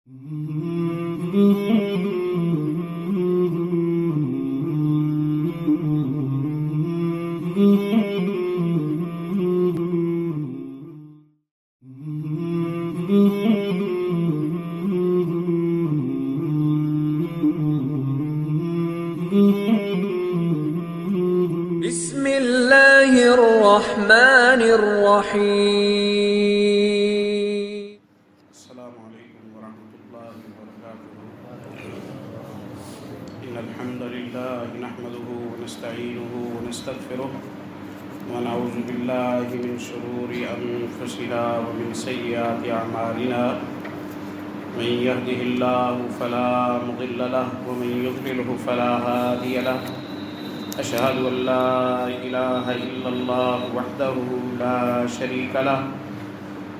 بسم اللہ الرحمن الرحیم۔ السلام علیکم ورحمۃ اللہ وبرکاتہ۔ ان الحمد للہ نحمده ونستعینه ونستغفره ونعوذ باللہ من شرور انفسنا ومن سیئات اعمالنا، من يهده الله فلا مضل له ومن يضلله فلا هادي له، أشهد أن لا إله إلا الله وحده لا شريك له،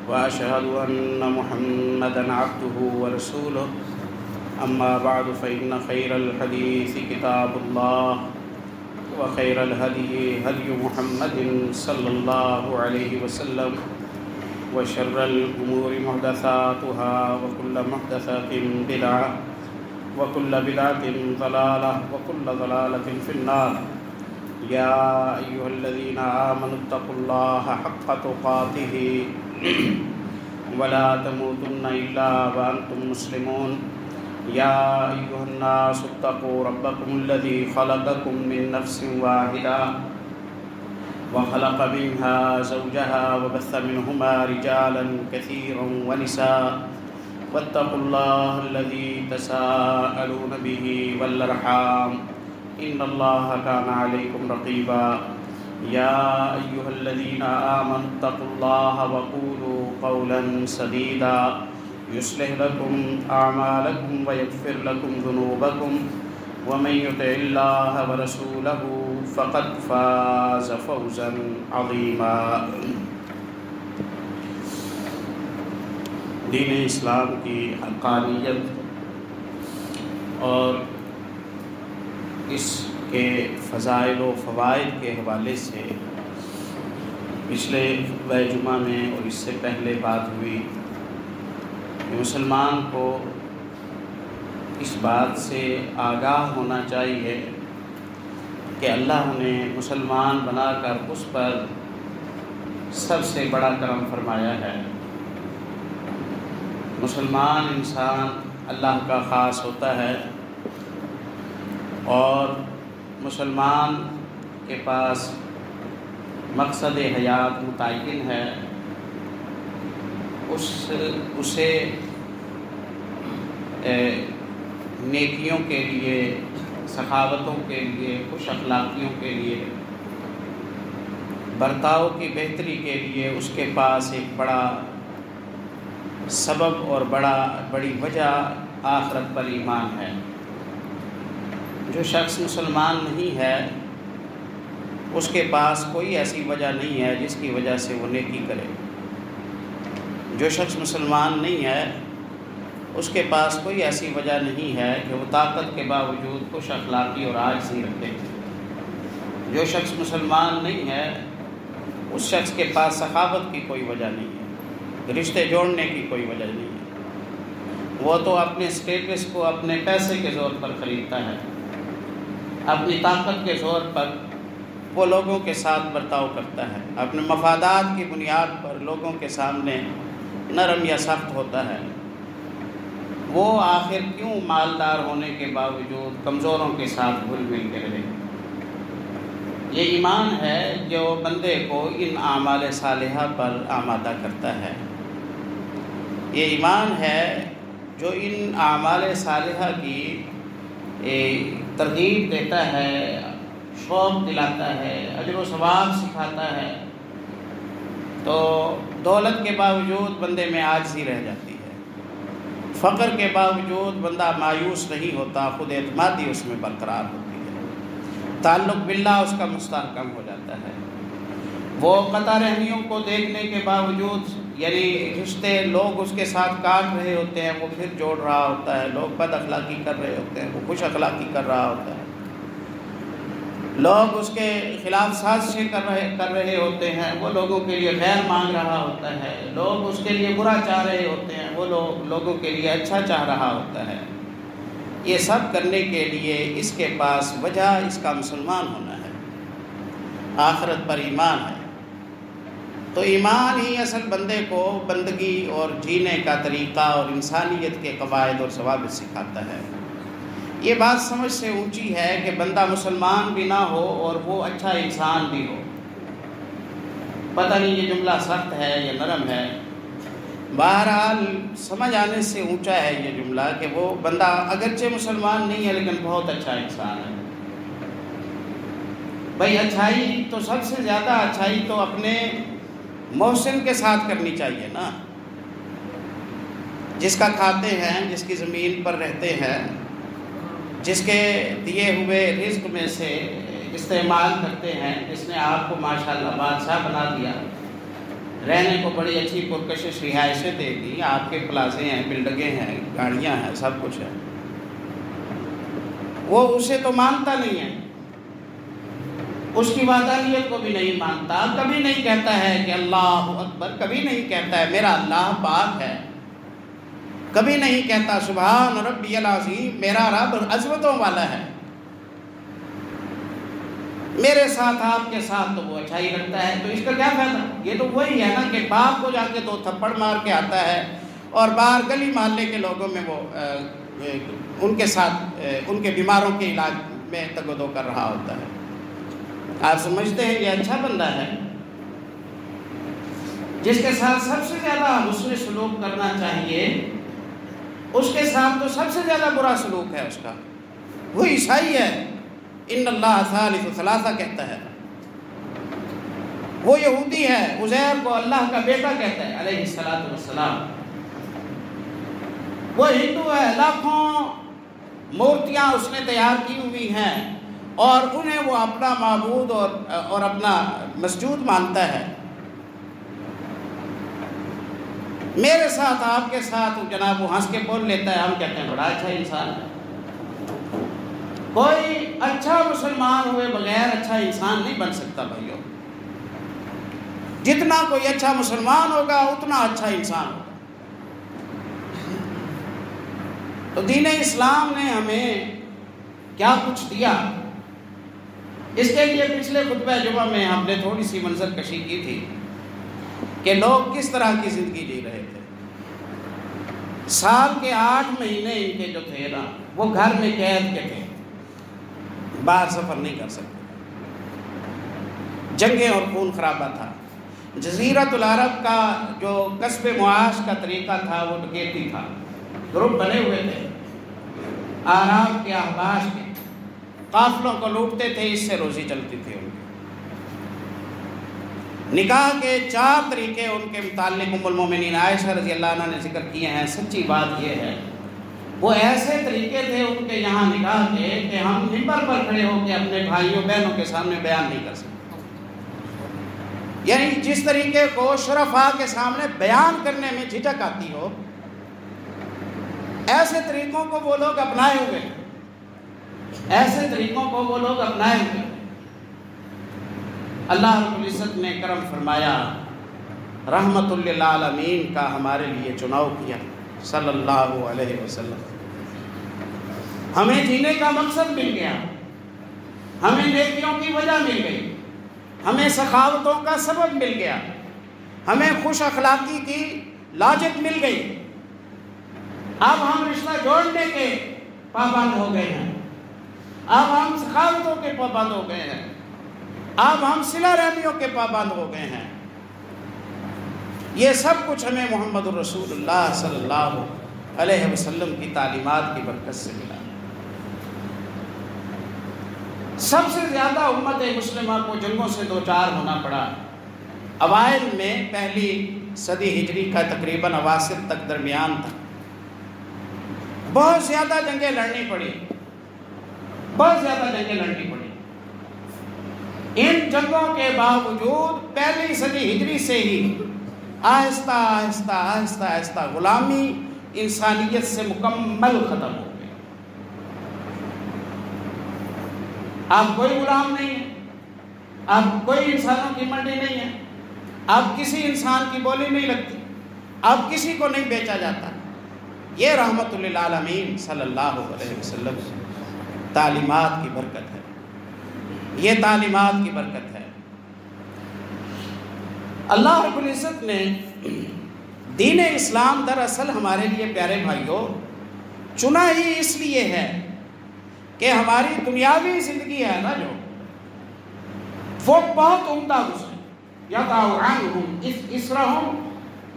وأشهد أن محمدًا عبده ورسوله، أما بعد فإن خير الحديث كتاب الله، وخير الهدي هدي محمد صلى الله عليه وسلم، وشر الأمور محدثاتها، وكل محدثة بدعة، وكل بدعة ضلالة، وكل ضلالة في النار۔ يا أيها الذين آمنوا اتقوا الله حق تقاته ولا تموتن إلا وأنتم مسلمون۔ يا أيها الناس اتقوا ربكم الذي خلقكم من نفس واحدة وخلق منها زوجها وبث منهما رجالا كثيرا ونساء، واتقوا الله الذي تساءلون به والأرحام، إن الله كان عليكم رقيبا۔ يا أيها الذين آمنوا اتقوا الله وقولوا قولا سديدا يصلح لكم أعمالكم ويغفر لكم ذنوبكم، ومن يطع الله ورسوله فقد فاز فوزا عظيما۔ دین اسلام کی حقانیت اور اس کے فضائل و فوائد کے حوالے سے پچھلے خطبہ جمعہ میں اور اس سے پہلے بات ہوئی کہ مسلمان کو اس بات سے آگاہ ہونا چاہیے کہ اللہ نے مسلمان بنا کر اس پر سب سے بڑا کرم فرمایا ہے۔ مسلمان انسان اللہ کا خاص ہوتا ہے، اور مسلمان کے پاس مقصد حیات متعین ہے۔ اسے نیکیوں کے لیے، سخاوتوں کے لیے، خوش اخلاقیوں کے لیے، برتاؤ کی بہتری کے لیے اس کے پاس ایک بڑا سبب اور بڑی وجہ آخرت پر ایمان ہے۔ جو شخص مسلمان نہیں ہے اس کے پاس کوئی ایسی وجہ نہیں ہے جس کی وجہ سے وہ نیکی کرے۔ جو شخص مسلمان نہیں ہے اس کے پاس کوئی ایسی وجہ نہیں ہے کہ وہ طاقت کے باوجود خوش اخلاقی اور عاجزی رکھے۔ جو شخص مسلمان نہیں ہے اس شخص کے پاس سخاوت کی کوئی وجہ نہیں ہے، رشتے جوڑنے کی کوئی وجہ نہیں ہے۔ وہ تو اپنے اسٹیٹس کو اپنے پیسے کے زور پر خریدتا ہے، اپنی طاقت کے زور پر وہ لوگوں کے ساتھ برتاؤ کرتا ہے، اپنے مفادات کی بنیاد پر لوگوں کے سامنے نرم یا سخت ہوتا ہے۔ وہ آخر کیوں مالدار ہونے کے باوجود کمزوروں کے ساتھ گھل مل کے رہے؟ یہ ایمان ہے جو بندے کو ان اعمال صالحہ پر آمادہ کرتا ہے۔ یہ ایمان ہے جو ان اعمال صالحہ کی ترغیب دیتا ہے، شوق دلاتا ہے، اجر و ثواب سکھاتا ہے۔ تو دولت کے باوجود بندے میں عاجزی رہ جاتی ہے، فقر کے باوجود بندہ مایوس نہیں ہوتا، خود اعتمادی اس میں برقرار ہوتی ہے، تعلق باللہ اس کا مستحکم ہو جاتا ہے۔ وہ قطع رحمیوں کو دیکھنے کے باوجود، یعنی رشتے لوگ اس کے ساتھ کاٹ رہے ہوتے ہیں وہ پھر جوڑ رہا ہوتا ہے، لوگ بد اخلاقی کر رہے ہوتے ہیں وہ خوش اخلاقی کر رہا ہوتا ہے۔ لوگ اس کے خلاف سازشیں کر رہے ہوتے ہیں، وہ لوگوں کے لیے خیر مانگ رہا ہوتا ہے، لوگ اس کے لیے برا چاہ رہے ہوتے ہیں، وہ لوگوں کے لیے اچھا چاہ رہا ہوتا ہے۔ یہ سب کرنے کے لیے اس کے پاس وجہ اس کا مسلمان ہونا ہے، آخرت پر ایمان ہے۔ تو ایمان ہی اصل بندے کو بندگی اور جینے کا طریقہ اور انسانیت کے قواعد اور ضوابط سکھاتا ہے۔ یہ بات سمجھ سے اونچی ہے کہ بندہ مسلمان بھی نہ ہو اور وہ اچھا انسان بھی ہو۔ پتہ نہیں یہ جملہ سخت ہے یا نرم ہے، بہرحال سمجھ آنے سے اونچا ہے یہ جملہ کہ وہ بندہ اگرچہ مسلمان نہیں ہے لیکن بہت اچھا انسان ہے۔ بھئی اچھائی تو سب سے زیادہ اچھائی تو اپنے محسن کے ساتھ کرنی چاہیے نا، جس کا کھاتے ہیں، جس کی زمین پر رہتے ہیں، جس کے دیے ہوئے رزق میں سے استعمال کرتے ہیں، جس نے آپ کو ماشاءاللہ بادشاہ بنا دیا، رہنے کو بڑی اچھی پرکشش رہائشیں دے دی، آپ کے پلازے ہیں، بلڈنگیں ہیں، گاڑیاں ہیں، سب کچھ ہے، وہ اسے تو مانتا نہیں ہے، اس کی وحدانیت کو بھی نہیں مانتا، کبھی نہیں کہتا ہے کہ اللہ اکبر، کبھی نہیں کہتا ہے میرا اللہ پاک ہے، کبھی نہیں کہتا سبحان ربی العظیم میرا رب عظمتوں والا ہے، میرے ساتھ آپ کے ساتھ تو وہ اچھائی رکھتا ہے، تو اس کا کیا فائدہ؟ یہ تو وہی ہے نا کہ باپ کو جا کے 2 تھپڑ مار کے آتا ہے اور باہر گلی محلے کے لوگوں میں وہ ان کے ساتھ ان کے بیماروں کے علاج میں تگ و دو کر رہا ہوتا ہے۔ آپ سمجھتے ہیں یہ اچھا بندہ ہے؟ جس کے ساتھ سب سے زیادہ حسن سلوک کرنا چاہیے، اس کے ساتھ تو سب سے زیادہ برا سلوک ہے اس کا، وہ عیسائی ہے، ان اللہ ثالث ثلاثہ کہتا ہے، وہ یہودی ہے، عزیر کو اللہ کا بیٹا کہتا ہے علیہ الصلوۃ والسلام، وہ ہندو ہے، لاکھوں مورتیاں اس نے تیار کی ہوئی ہیں اور انہیں وہ اپنا معبود اور اپنا مسجود مانتا ہے۔ میرے ساتھ آپ کے ساتھ جناب وہ ہنس کے بول لیتا ہے، ہم کہتے ہیں بڑا اچھا انسان ہے۔ کوئی اچھا مسلمان ہوئے بغیر اچھا انسان نہیں بن سکتا بھائیو، جتنا کوئی اچھا مسلمان ہوگا اتنا اچھا انسان ہوگا۔ تو دین اسلام نے ہمیں کیا کچھ دیا، اس کے لیے پچھلے خطبہ جمعہ میں ہم نے تھوڑی سی منظر کشی کی تھی کہ لوگ کس طرح کی زندگی جی رہے تھے۔ سال کے 8 مہینے ان کے جو تھے نا وہ گھر میں قید کے تھے، باہر سفر نہیں کر سکتے، جنگیں اور خون خرابہ تھا۔ جزیرۃ العرب کا جو کسب معاش کا طریقہ تھا وہ ڈکیتی تھا، گروپ بنے ہوئے تھے، آراب کے احباش کے، قافلوں کو لوٹتے تھے، اس سے روزی چلتی تھی ان کی۔ نکاح کے 4 طریقے ان کے متعلق ام المومنین عائشہ رضی اللہ عنہ نے ذکر کیے ہیں۔ سچی بات یہ ہے وہ ایسے طریقے تھے ان کے یہاں نکاح کے کہ ہم ممبر پر کھڑے ہو کے اپنے بھائیوں بہنوں کے سامنے بیان نہیں کر سکتے، یعنی جس طریقے کو شرفاء کے سامنے بیان کرنے میں جھجک آتی ہو، ایسے طریقوں کو وہ لوگ اپنائے ہوئے، ایسے طریقوں کو وہ لوگ اپنائے ہوئے۔ اللہ رب العزت نے کرم فرمایا، رحمت للعالمین کا ہمارے لیے چناؤ کیا صلی اللہ علیہ وسلم۔ ہمیں جینے کا مقصد مل گیا، ہمیں نیکیوں کی وجہ مل گئی، ہمیں سخاوتوں کا سبب مل گیا، ہمیں خوش اخلاقی کی لاجت مل گئی۔ اب ہم رشتہ جوڑنے کے پابند ہو گئے ہیں، اب ہم سخاوتوں کے پابند ہو گئے ہیں، اب ہم صلہ رحمیوں کے پابند ہو گئے ہیں۔ یہ سب کچھ ہمیں محمد الرسول اللہ صلی اللہ علیہ وسلم کی تعلیمات کی برکت سے ملا۔ سب سے زیادہ امت مسلمہ کو جنگوں سے دوچار ہونا پڑا۔ اوائل میں پہلی صدی ہجری کا تقریباً اواسط تک درمیان تک بہت زیادہ جنگیں لڑنی پڑی، بہت زیادہ جنگیں لڑنی پڑی۔ ان جنگوں کے باوجود پہلی صدی ہجری سے ہی آہستہ آہستہ آہستہ آہستہ غلامی انسانیت سے مکمل ختم ہو گئی۔ اب کوئی غلام نہیں ہے، اب کوئی انسانوں کی منڈی نہیں ہے، اب کسی انسان کی بولی نہیں لگتی، اب کسی کو نہیں بیچا جاتا۔ یہ رحمت للعالمین صلی اللہ علیہ وسلم تعلیمات کی برکت ہے، یہ تعلیمات کی برکت ہے۔ اللہ رب العزت نے دین اسلام دراصل ہمارے لیے پیارے بھائیوں چنا ہی اس لیے ہے کہ ہماری دنیاوی زندگی ہے نا جو وہ بہت عمدہ گزرے، یضع عنہم اسرہم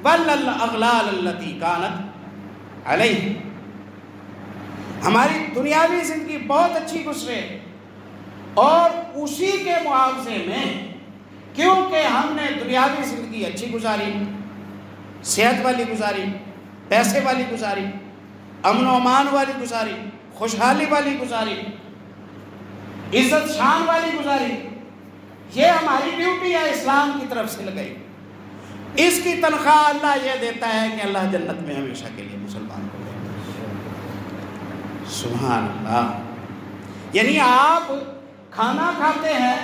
والاغلال التی کانت علیہ، ہماری دنیاوی زندگی بہت اچھی گزرے، اور اسی کے معاوضے میں کیونکہ ہم نے دنیاوی زندگی اچھی گزاری، صحت والی گزاری، پیسے والی گزاری، امن و امان والی گزاری، خوشحالی والی گزاری، عزت شان والی گزاری، یہ ہماری ڈیوٹی ہے اسلام کی طرف سے لگائی۔ اس کی تنخواہ اللہ یہ دیتا ہے کہ اللہ جنت میں ہمیشہ کے لیے مسلمان کو دے۔ سبحان اللہ۔ یعنی آپ کھانا کھاتے ہیں،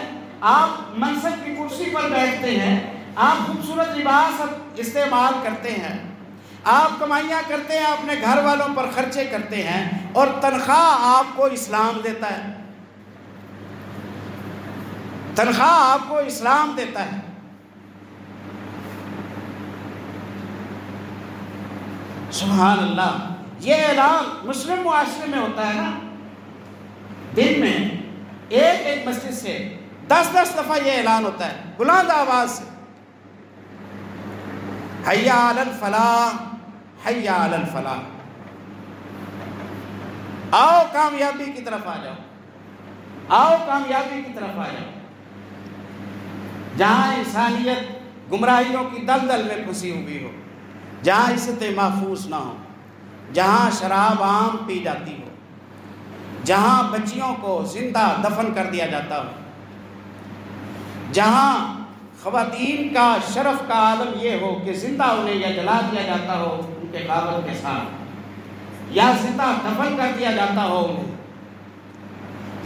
آپ منصب کی کرسی پر بیٹھتے ہیں، آپ خوبصورت لباس استعمال کرتے ہیں، آپ کمائیاں کرتے ہیں، اپنے گھر والوں پر خرچے کرتے ہیں، اور تنخواہ آپ کو اسلام دیتا ہے، تنخواہ آپ کو اسلام دیتا ہے۔ سبحان اللہ۔ یہ اعلان مسلم معاشرے میں ہوتا ہے نا، دن میں ایک مسجد سے 10 دفعہ یہ اعلان ہوتا ہے بلند آواز سے، حی علی الفلاح، حی علی الفلاح، آؤ کامیابی کی طرف آ جاؤ، آؤ کامیابی کی طرف آ جاؤ۔ جہاں انسانیت گمراہیوں کی دلدل میں پھنسی ہوئی ہو، جہاں عزت محفوظ نہ ہو، جہاں شراب عام پی جاتی ہو، جہاں بچیوں کو زندہ دفن کر دیا جاتا ہو، جہاں خواتین کا شرف کا عالم یہ ہو کہ زندہ انہیں یا جلا دیا جاتا ہو ان کے قابل کے ساتھ، یا زندہ دفن کر دیا جاتا ہو انہیں،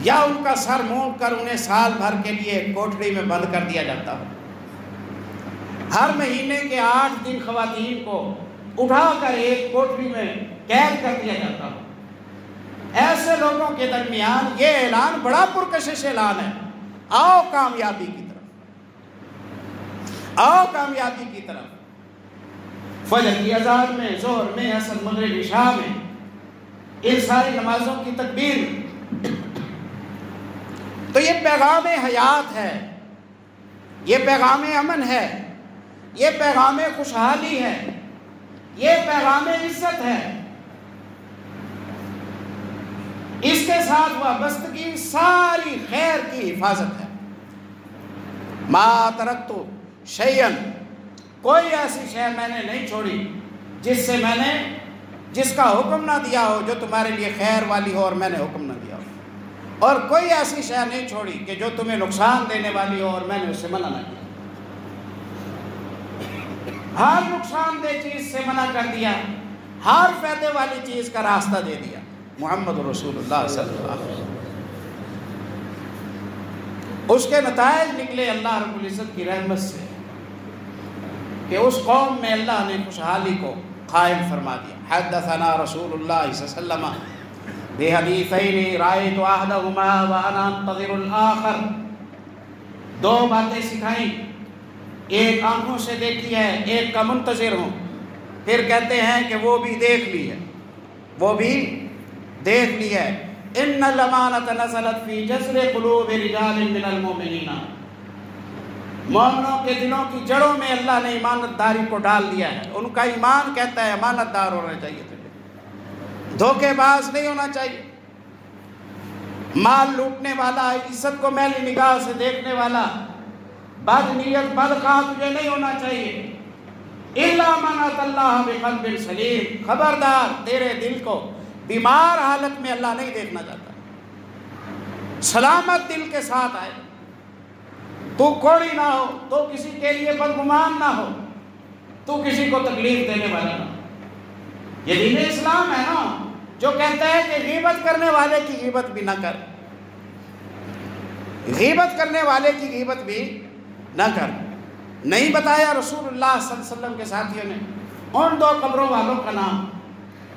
یا ان کا سر مونڈ کر انہیں سال بھر کے لیے کوٹڑی میں بند کر دیا جاتا ہو، ہر مہینے کے 8 دن خواتین کو اٹھا کر ایک کوٹڑی میں قید کر دیا جاتا ہو، ایسے لوگوں کے درمیان یہ اعلان بڑا پرکشش اعلان ہے، آؤ کامیابی کی طرف، آؤ کامیابی کی طرف۔ فجر کی اذان میں، ظہر میں، عصر، مغرب، عشاء میں، ان ساری نمازوں کی تکبیر۔ تو یہ پیغام حیات ہے، یہ پیغام امن ہے، یہ پیغام خوشحالی ہے، یہ پیغام عزت ہے، اس کے ساتھ وابستگی ساری خیر کی حفاظت ہے۔ ما ترکت شیئا، کوئی ایسی شے میں نے نہیں چھوڑی جس کا حکم نہ دیا ہو جو تمہارے لیے خیر والی ہو اور میں نے حکم نہ دیا ہو، اور کوئی ایسی شے نہیں چھوڑی کہ جو تمہیں نقصان دینے والی ہو اور میں نے اس سے منع نہ کیا۔ ہر نقصان دہ چیز سے منع کر دیا، ہر فائدے والی چیز کا راستہ دے دیا۔ محمد رسول اللہ صلی اللہ علیہ وسلم۔ اس کے نتائج نکلے اللہ رب العزت کی رحمت سے کہ اس قوم میں اللہ نے خوشحالی کو قائم فرما دیا۔ حدثنا رسول اللہ صلی اللہ علیہ وسلم بحدیثین رأیت احدہما وانا انتظر الآخر، 2 باتیں سکھائیں، ایک آنکھوں سے دیکھی ہے، ایک کا منتظر ہوں۔ پھر کہتے ہیں کہ وہ بھی دیکھ لی ہے، وہ بھی دیکھ لی ہے۔ ان الامانۃ نزلت فی جذر قلوب رجال من المؤمنین، مومنوں کے دلوں کی جڑوں میں اللہ نے امانت داری کو ڈال دیا ہے۔ ان کا ایمان کہتا ہے امانت دار ہونا چاہیے تجھے، دھوکے باز نہیں ہونا چاہیے، مال لوٹنے والا، عزت کو میلی نگاہ سے دیکھنے والا، بد نیت بدخواہ تجھے نہیں ہونا چاہیے۔ الا من اتى اللہ بقلب سلیم، خبردار تیرے دل کو بیمار حالت میں اللہ نہیں دیکھنا چاہتا، سلامت دل کے ساتھ آئے، تو کوڑی نہ ہو، تو کسی کے لیے بدگمان نہ ہو، تو کسی کو تکلیف دینے والا نہ ہو۔ یہ دین اسلام ہے نا جو کہتا ہے کہ غیبت کرنے والے کی غیبت بھی نہ کر، غیبت کرنے والے کی غیبت بھی نہ کر۔ نہیں بتایا رسول اللہ صلی اللہ علیہ وسلم کے ساتھیوں نے ان 2 قبروں والوں کا نام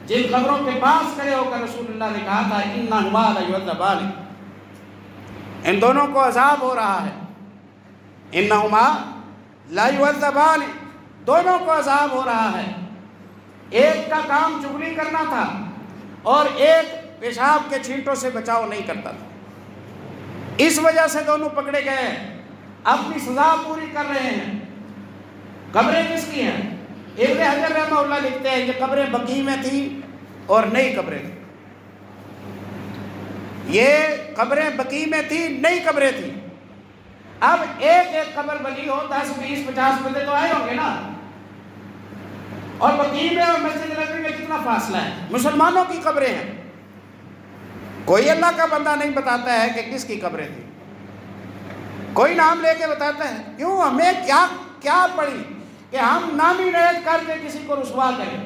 جن قبروں کے پاس کھڑے ہو کر رسول اللہ نے کہا تھا انہما لیعذبان، ان دونوں کو عذاب ہو رہا ہے، انہما لیعذبان، دونوں کو عذاب ہو رہا ہے۔ ایک کا کام چغلی کرنا تھا اور ایک پیشاب کے چھینٹوں سے بچاؤ نہیں کرتا تھا، اس وجہ سے دونوں پکڑے گئے، اپنی سزا پوری کر رہے ہیں۔ قبریں کس کی ہیں؟ ابن حجر رحمہ اللہ لکھتے ہیں یہ قبریں بقیع میں تھیں اور نئی قبریں تھیں۔ یہ قبریں بقیع میں تھیں، نئی قبریں تھیں۔ اب ایک قبر بنی ہو 10 20 50 بندے تو آئے ہوں گے نا، اور بقیع میں اور مسجد نبوی میں کتنا فاصلہ ہے؟ مسلمانوں کی قبریں ہیں، کوئی اللہ کا بندہ نہیں بتاتا ہے کہ کس کی قبریں تھیں، کوئی نام لے کے بتاتا ہے۔ کیوں؟ ہمیں کیا پڑی کہ ہم نامینیٹ کر کے کسی کو رسوا کریں؟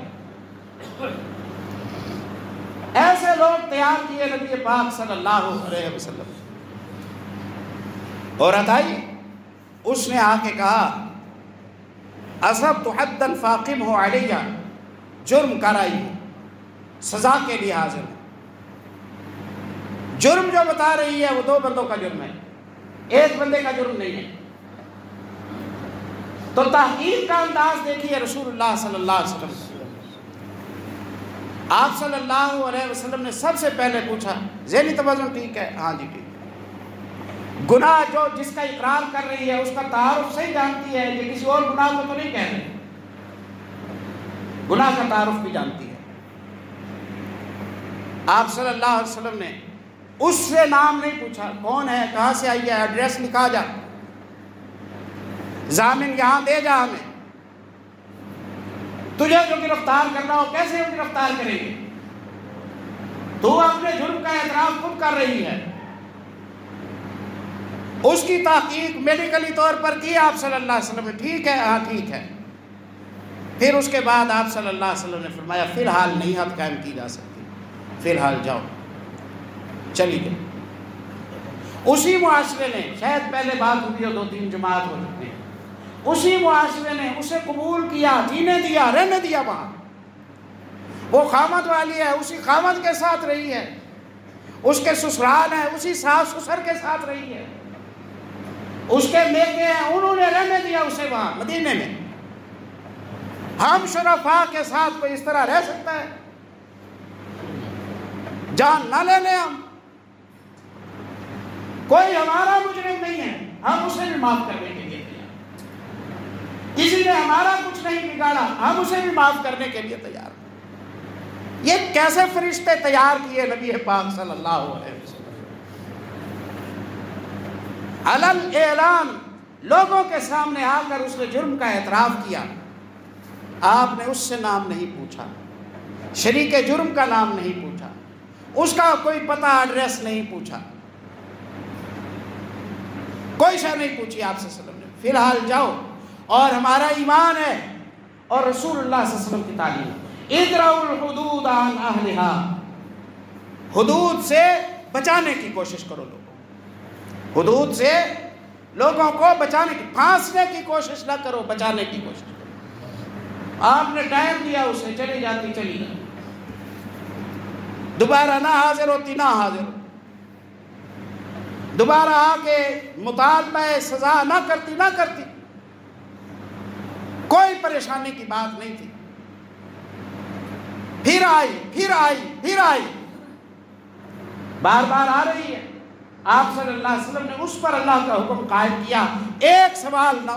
ایسے لوگ تیار کیے نبی پاک صلی اللہ علیہ وسلم۔ عورت آئی، اس نے آ کے کہا اصبت حدا فاقمہ علیہ، جرم کر آئی ہوں، سزا کے لیے حاضر ہوں۔ جرم جو بتا رہی ہے وہ 2 بندوں کا جرم ہے، ایک بندے کا جرم نہیں ہے۔ تو تحقیق کا انداز دیکھیے رسول اللہ صلی اللہ علیہ وسلم۔ آپ صلی اللہ علیہ وسلم نے سب سے پہلے پوچھا ذہنی توازن ٹھیک ہے؟ ہاں جی ٹھیک ہے۔ گناہ جو جس کا اقرار کر رہی ہے اس کا تعارف صحیح جانتی ہے، یہ کسی اور گناہ کو تو نہیں کہہ رہے، گناہ کا تعارف بھی جانتی ہے۔ آپ صلی اللہ علیہ وسلم نے اس سے نام نہیں پوچھا، کون ہے، کہاں سے آئی ہے، ایڈریس لکھا جا، ضامن یہاں دے جا ہمیں، تجھے جو گرفتار کرنا ہو کیسے ہم گرفتار کریں گے، تو اپنے جرم کا اعتراف خود کر رہی ہے۔ اس کی تحقیق میڈیکلی طور پر کی آپ صلی اللہ علیہ وسلم نے، ٹھیک ہے ہاں ٹھیک ہے۔ پھر اس کے بعد آپ صلی اللہ علیہ وسلم نے فرمایا فی الحال نہیں حد قائم کی جا سکتی، فی الحال جاؤ، چلی گئی۔ اسی معاشرے نے، شاید پہلے بات ہوئی ہو 2-3 جماعت ہو چکے ہیں، اسی معاشرے نے اسے قبول کیا، جینے دیا، رہنے دیا وہاں۔ وہ خامد والی ہے، اسی خامد کے ساتھ رہی ہے، اس کے سسرال ہے، اسی ساس سسر کے ساتھ رہی ہے، اس کے میکے ہیں، انہوں نے رہنے دیا اسے وہاں مدینے میں۔ ہم شرفاء کے ساتھ کوئی اس طرح رہ سکتا ہے؟ جان نہ لے لیں ہم، کوئی ہمارا مجرم نہیں ہے، ہم اسے بھی معاف کرنے کے لیے تیار، کسی نے ہمارا کچھ نہیں بگاڑا، ہم اسے بھی معاف کرنے کے لیے تیار۔ یہ کیسے فرشتے تیار کیے نبی پاک صلی اللہ علیہ وسلم، علل اعلان، لوگوں کے سامنے آ کر اس نے جرم کا اعتراف کیا۔ آپ نے اس سے نام نہیں پوچھا، شریک جرم کا نام نہیں پوچھا، اس کا کوئی پتہ ایڈریس نہیں پوچھا، کوئی شے نہیں پوچھی آپ صلی اللہ علیہ وسلم نے۔ فی الحال جاؤ، اور ہمارا ایمان ہے اور رسول اللہ صلی اللہ علیہ وسلم کی تعلیم، ادرؤوا الحدود عن اہلھا، حدود سے بچانے کی کوشش کرو لوگوں، حدود سے لوگوں کو بچانے کی، پھانسنے کی کوشش نہ کرو، بچانے کی کوشش کرو۔ آپ نے ٹائم دیا اسے، چلی جاتی چلی جاتی، دوبارہ نہ حاضر ہوتی نہ حاضر ہوتی، دوبارہ آ کے مطالبہ سزا نہ کرتی نہ کرتی، کوئی پریشانی کی بات نہیں تھی۔ پھر آئی پھر آئی پھر آئی، بار بار آ رہی ہے۔ آپ صلی اللہ علیہ وسلم نے اس پر اللہ کا حکم قائم کیا، ایک سوال نہ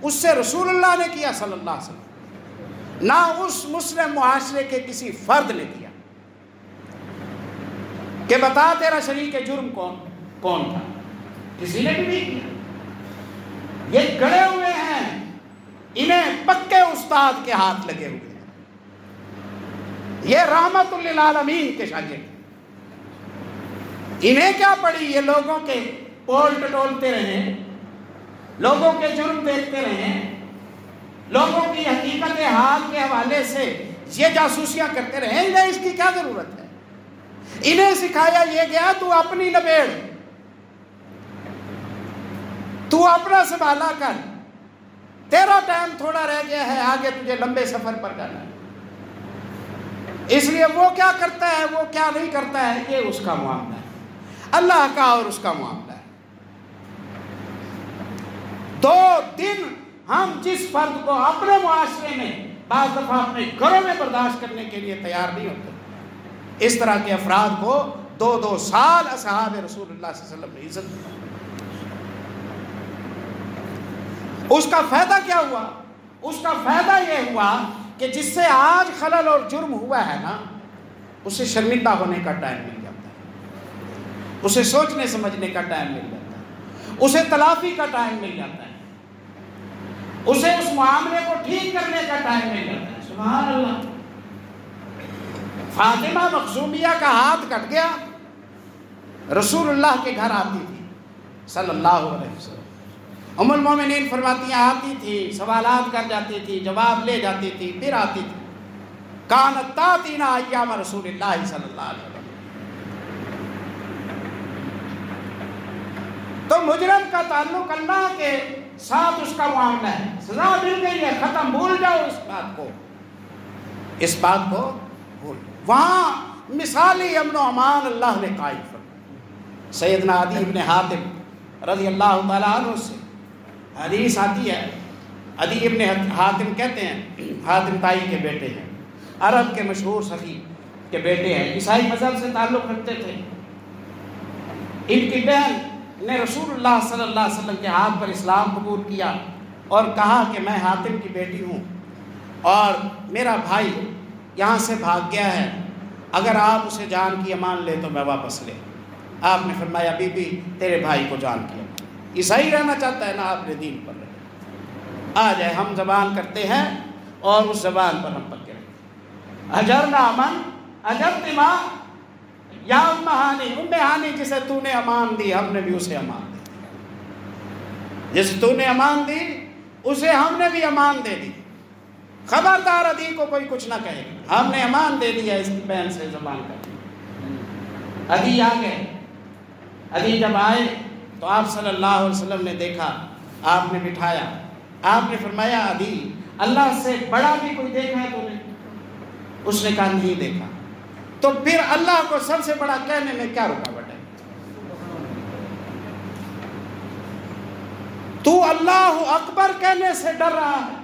اس سے رسول اللہ نے کیا صلی اللہ علیہ وسلم، نہ اس مسلم معاشرے کے کسی فرد نے کیا کہ بتا تیرا شریک جرم کون تھا، کسی نے بھی نہیں کیا۔ یہ گڑے ہوئے ہیں، انہیں پکے استاد کے ہاتھ لگے ہوئے ہیں، یہ رحمت للعالمین کے شاگرد، انہیں کیا پڑی، یہ لوگوں کے پول ٹٹولتے رہیں، لوگوں کے جرم دیکھتے رہیں، لوگوں کی حقیقت حال کے حوالے سے یہ جاسوسیاں کرتے رہیں، انہیں اس کی کیا ضرورت ہے؟ انہیں سکھایا یہ گیا تو اپنی نبیڑ، تو اپنا سنبھالا کر، تیرا ٹائم تھوڑا رہ گیا ہے، آگے تجھے لمبے سفر پر جانا ہے۔ اس لیے وہ کیا کرتا ہے، وہ کیا نہیں کرتا ہے، یہ اس کا معاملہ ہے، اللہ کا اور اس کا معاملہ ہے۔ 2 دن ہم جس فرد کو اپنے معاشرے میں، بعض دفعہ اپنے گھروں میں برداشت کرنے کے لیے تیار نہیں ہوتے، اس طرح کے افراد کو 2 سال اصحاب رسول اللہ صلی اللہ علیہ وسلم نے عزت دی۔ اس کا فائدہ کیا ہوا؟ اس کا فائدہ یہ ہوا کہ جس سے آج خلل اور جرم ہوا ہے نا، اسے شرمندہ ہونے کا ٹائم مل جاتا ہے، اسے سوچنے سمجھنے کا ٹائم مل جاتا ہے، اسے تلافی کا ٹائم مل جاتا ہے، اسے اس معاملے کو ٹھیک کرنے کا ٹائم مل جاتا ہے۔ سبحان اللہ۔ فاطمہ مخزومیہ کا ہاتھ کٹ گیا، رسول اللہ کے گھر آتی تھی صلی اللہ علیہ وسلم، ام المومنین فرماتی ہیں آتی تھی، سوالات کر جاتی تھی، جواب لے جاتی تھی، پھر آتی تھی۔ کانت تاتینا ایام رسول اللہ صلی اللہ علیہ وسلم۔ تو مجرم کا تعلق اللہ کے ساتھ اس کا معاملہ ہے، سزا مل گئی ہے، ختم، بھول جاؤ اس بات کو، اس بات کو بھول۔ وہاں مثالی امن و امان اللہ نے قائم فرمایا۔ سیدنا عدی ابن حاتم رضی اللہ تعالیٰ عنہ سے حدیث آتی ہے، عدی ابن حاتم کہتے ہیں، حاتم تائی کے بیٹے ہیں، عرب کے مشہور سخی کے بیٹے ہیں، عیسائی مذہب سے تعلق رکھتے تھے۔ ان کی بہن نے رسول اللہ صلی اللہ علیہ وسلم کے ہاتھ پر اسلام قبول کیا اور کہا کہ میں حاتم کی بیٹی ہوں اور میرا بھائی یہاں سے بھاگ گیا ہے، اگر آپ اسے جان کی امان لے تو میں واپس لے۔ آپ نے فرمایا بی بی تیرے بھائی کو جان کی امان، عیسائی رہنا چاہتا ہے نا، آپ نے دین پر رہے، آ جائے، ہم زبان کرتے ہیں اور اس زبان پر ہم پکے رہتے۔ اجرنا امن اجرتما یا ام ہانی، ام ہانی جسے تو نے امان دی ہم نے بھی اسے امان دی، جسے تو نے امان دی اسے ہم نے بھی امان دے دی، خبردار عدی کو کوئی کچھ نہ کہے، ہم نے امان دے دیا اس کی بہن سے زبان کر۔ عدی آ گئے، عدی جب آئے تو آپ صلی اللہ علیہ وسلم نے دیکھا، آپ نے بٹھایا، آپ نے فرمایا عدی اللہ سے بڑا بھی کوئی دیکھا ہے تو نے؟ اس نے کہا نہیں دیکھا۔ تو پھر اللہ کو سب سے بڑا کہنے میں کیا رکاوٹ ہے؟ تو اللہ اکبر کہنے سے ڈر رہا ہے،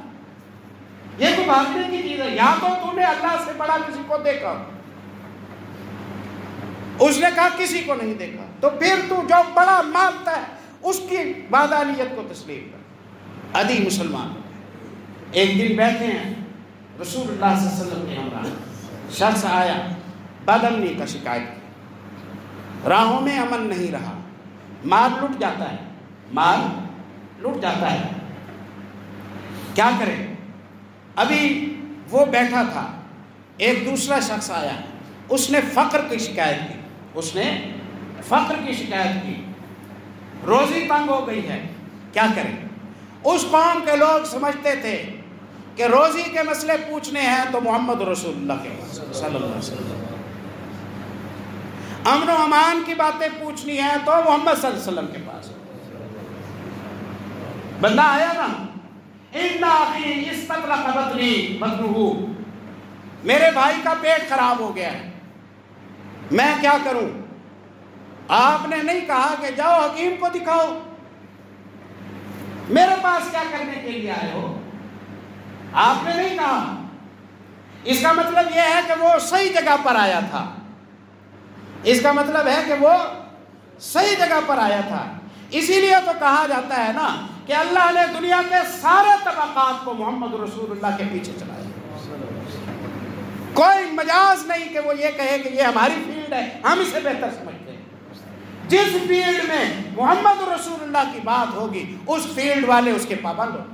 یہ تو بھاگنے کی چیز ہے، یا تو نے اللہ سے بڑا کسی کو دیکھا؟ اس نے کہا کسی کو نہیں دیکھا۔ تو پھر تو جو بڑا مانتا ہے اس کی وحدانیت کو تسلیم کر۔ عدی مسلمان ایک دن بیٹھے ہیں، رسول اللہ صلی اللہ علیہ وسلم کے ہمراہ شخص آیا، بدامنی کا شکایت کی، راہوں میں امن نہیں رہا، مال لٹ جاتا ہے، مال لٹ جاتا ہے، کیا کرے؟ ابھی وہ بیٹھا تھا، ایک دوسرا شخص آیا، اس نے فقر کی شکایت کی، اس نے فقر کی شکایت کی، روزی تنگ ہو گئی ہے، کیا کرے؟ اس قوم کے لوگ سمجھتے تھے کہ روزی کے مسئلے پوچھنے ہیں تو محمد رسول اللہ کے پاس صلی اللہ علیہ وسلم، امن و امان کی باتیں پوچھنی ہیں تو محمد صلی اللہ علیہ وسلم کے پاس۔ بندہ آیا نا، ان اخی استطرق بطنی بطنہ، میرے بھائی کا پیٹ خراب ہو گیا ہے، میں کیا کروں؟ آپ نے نہیں کہا کہ جاؤ حکیم کو دکھاؤ، میرے پاس کیا کرنے کے لیے آئے ہو؟ آپ نے نہیں کہا۔ اس کا مطلب یہ ہے کہ وہ صحیح جگہ پر آیا تھا، اس کا مطلب ہے کہ وہ صحیح جگہ پر آیا تھا۔ اسی لیے تو کہا جاتا ہے نا کہ اللہ نے دنیا کے سارے طبقات کو محمد رسول اللہ کے پیچھے چلایا، کوئی مجاز نہیں کہ وہ یہ کہے کہ یہ ہماری فیلڈ ہے، ہم اسے بہتر سمجھتے ہیں۔ جس فیلڈ میں محمد رسول اللہ کی بات ہوگی اس فیلڈ والے اس کے پابند ہوں۔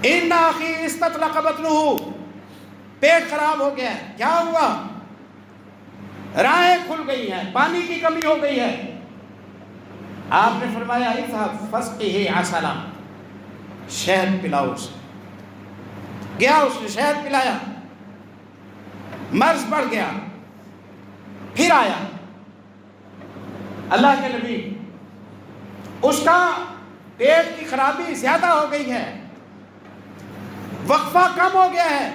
ان اخی استطرق بطنہ، پیٹ خراب ہو گیا ہے، کیا ہوا؟ راہیں کھل گئی ہیں، پانی کی کمی ہو گئی ہے۔ آپ نے فرمایا اذهب فاسقه عسلا، شہد پلاؤ اسے۔ گیا، اس نے شہد پلایا، مرض بڑھ گیا، پھر آیا، اللہ کے نبی، اس کا پیٹ کی خرابی زیادہ ہو گئی ہے، وقفہ کم ہو گیا ہے،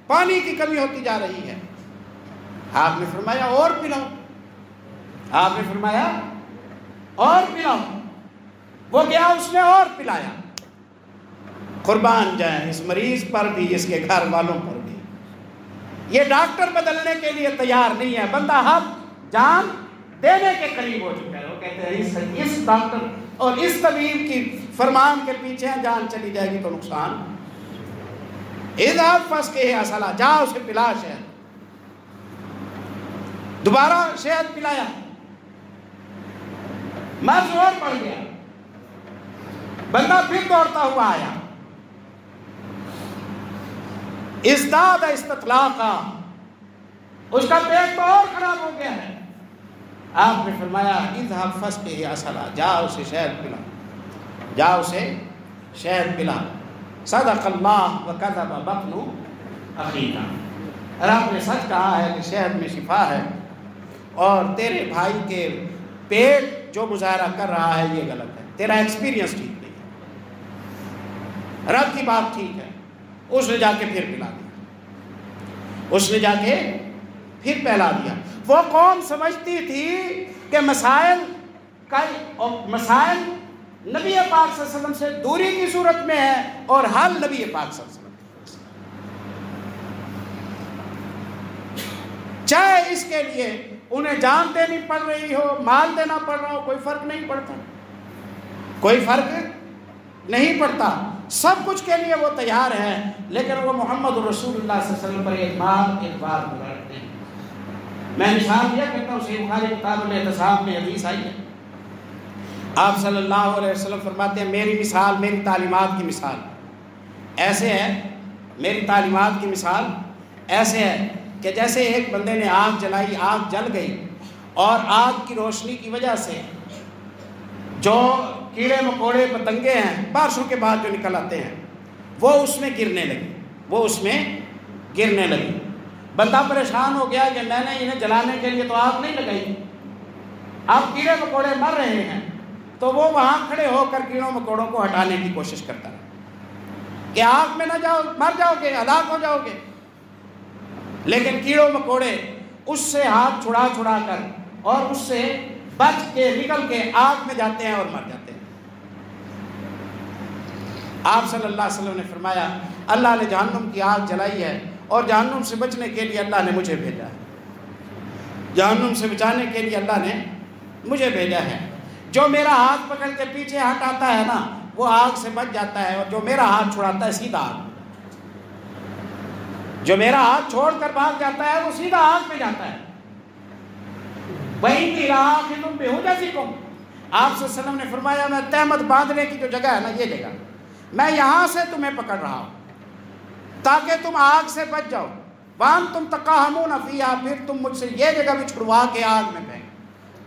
پانی کی کمی ہوتی جا رہی ہے. آپ نے فرمایا اور پلاؤ، آپ نے فرمایا اور پلاؤ. وہ گیا، اس نے اور پلایا. قربان جائیں اس مریض پر بھی، اس کے گھر والوں پر بھی. یہ ڈاکٹر بدلنے کے لیے تیار نہیں ہے. بندہ حق جان دینے کے قریب ہو چکا ہے. وہ کہتے ہیں اس ڈاکٹر اور اس طبیب کی فرمان کے پیچھے جان چلی جائے گی تو نقصان. اذهب فاسقه عسلا، جا اسے پلا شہد. دوبارہ شہد پلایا، مرض اور بڑھ گیا. بندہ پھر دوڑتا ہوا آیا. ازداد استطلاقا، اس کا پیٹ تو اور خراب ہو گیا ہے. آپ نے فرمایا اذهب فاسقه عسلا، جا اسے شہد پلا، جا اسے شہد پلا. صدق اللہ وکذب بطن اخیک، اور آپ نے سچ کہا ہے کہ شہد میں شفا ہے، اور تیرے بھائی کے پیٹ جو مظاہرہ کر رہا ہے یہ غلط ہے، تیرا ایکسپیرینس ٹھیک نہیں ہے. رب کی بات ٹھیک ہے. اس نے جا کے پھر پلا دیا، اس نے جا کے پھر پہلا دیا. وہ قوم سمجھتی تھی کہ مسائل نبی پاک صلی اللہ علیہ وسلم سے دوری کی صورت میں ہے اور حل نبی پاک صلی اللہ علیہ وسلم، چاہے اس کے لیے انہیں جان دینی پڑ رہی ہو، مال دینا پڑ رہا ہو، کوئی فرق نہیں پڑتا، کوئی فرق نہیں پڑتا. سب کچھ کے لیے وہ تیار ہے، لیکن وہ محمد رسول اللہ صلی اللہ علیہ وسلم پر ایک بات رکھتے ہیں. میں مثال دیا کرتا ہوں، صحیح بخاری کتاب الاعتصام میں حدیث آئی ہے. آپ صلی اللہ علیہ وسلم فرماتے ہیں میری مثال، میری تعلیمات کی مثال ایسے ہے، میری تعلیمات کی مثال ایسے ہے کہ جیسے ایک بندے نے آگ جلائی، آگ جل گئی، اور آگ کی روشنی کی وجہ سے جو کیڑے مکوڑے پتنگے ہیں بارشوں کے بعد جو نکل آتے ہیں وہ اس میں گرنے لگے، وہ اس میں گرنے لگے. بندہ پریشان ہو گیا کہ میں نے انہیں جلانے کے لیے تو آگ نہیں لگائی، اب کیڑے مکوڑے مر رہے ہیں. تو وہ وہاں کھڑے ہو کر کیڑوں مکوڑوں کو ہٹانے کی کوشش کرتا ہے کہ آگ میں نہ جاؤ، مر جاؤ گے، ہلاک ہو جاؤ گے. لیکن کیڑوں مکوڑے اس سے ہاتھ چھڑا چھڑا کر اور اس سے بچ کے نکل کے آگ میں جاتے ہیں اور مر جاتے ہیں. آپ صلی اللہ علیہ وسلم نے فرمایا اللہ نے جہنم کی آگ جلائی ہے، اور جہنم سے بچنے کے لیے اللہ نے مجھے بھیجا ہے، جہنم سے بچانے کے لیے اللہ نے مجھے بھیجا ہے. جو میرا ہاتھ پکڑ کے پیچھے ہٹاتا ہے نا وہ آگ سے بچ جاتا ہے، اور جو میرا ہاتھ چھڑاتا ہے سیدھا آگ، جو میرا ہاتھ چھوڑ کر بھاگ جاتا ہے وہ سیدھا آگ میں جاتا ہے. وہیں کی راہ تم بے ہو جیسی کو، آپ صلی اللہ علیہ وسلم نے فرمایا میں تہمت باندھنے کی جو جگہ ہے نا یہ جگہ، میں یہاں سے تمہیں پکڑ رہا ہوں تاکہ تم آگ سے بچ جاؤ. وان تم تقاہمون فیہا، پھر تم مجھ سے یہ جگہ بھی چھڑوا کے آگ میں